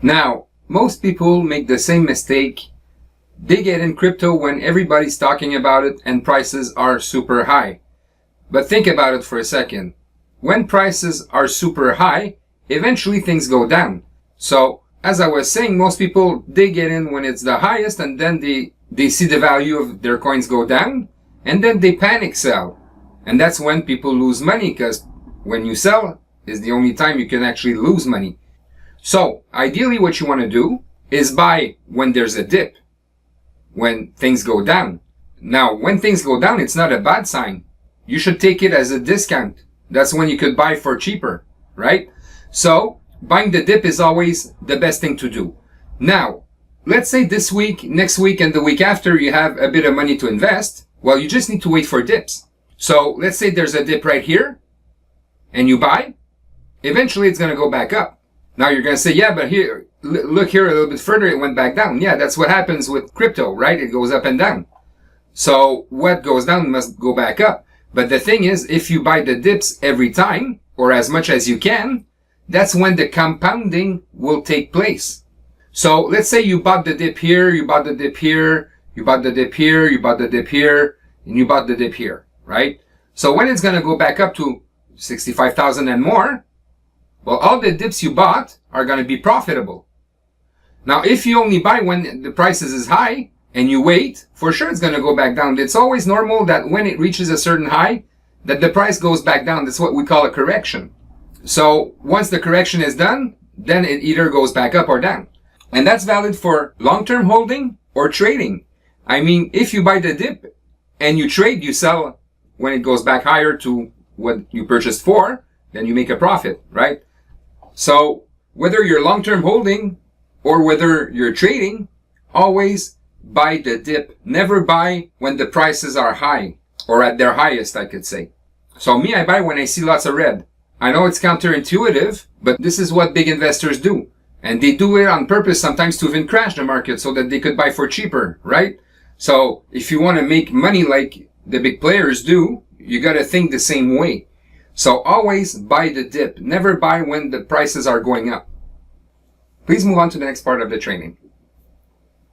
Now, most people make the same mistake. They get in crypto when everybody's talking about it and prices are super high. But think about it for a second. When prices are super high, eventually things go down. So, as I was saying, most people, they get in when it's the highest, and then they see the value of their coins go down, and then they panic sell. And that's when people lose money, because when you sell is the only time you can actually lose money. So, ideally what you want to do is buy when there's a dip, when things go down. Now, when things go down, it's not a bad sign. You should take it as a discount. That's when you could buy for cheaper, right? So, buying the dip is always the best thing to do. Now, let's say this week, next week, and the week after you have a bit of money to invest. Well, you just need to wait for dips. So, let's say there's a dip right here, and you buy. Eventually, it's going to go back up. Now, you're going to say, yeah, but here, look here a little bit further, it went back down. Yeah, that's what happens with crypto, right? It goes up and down. So, what goes down must go back up. But the thing is, if you buy the dips every time, or as much as you can, that's when the compounding will take place. So let's say you bought the dip here, you bought the dip here, you bought the dip here, you bought the dip here, and you bought the dip here, right? So when it's going to go back up to 65,000 and more, well, all the dips you bought are going to be profitable. Now, if you only buy when the prices is high and you wait, for sure it's going to go back down. It's always normal that when it reaches a certain high, that the price goes back down. That's what we call a correction. So once the correction is done, then it either goes back up or down. And that's valid for long-term holding or trading. I mean, if you buy the dip and you trade, you sell when it goes back higher to what you purchased for, then you make a profit, right? So whether you're long-term holding or whether you're trading, always buy the dip. Never buy when the prices are high or at their highest, I could say. So me, I buy when I see lots of red. I know it's counterintuitive, but this is what big investors do. And they do it on purpose sometimes to even crash the market so that they could buy for cheaper, right? So if you want to make money like the big players do, you got to think the same way. So always buy the dip. Never buy when the prices are going up. Please move on to the next part of the training.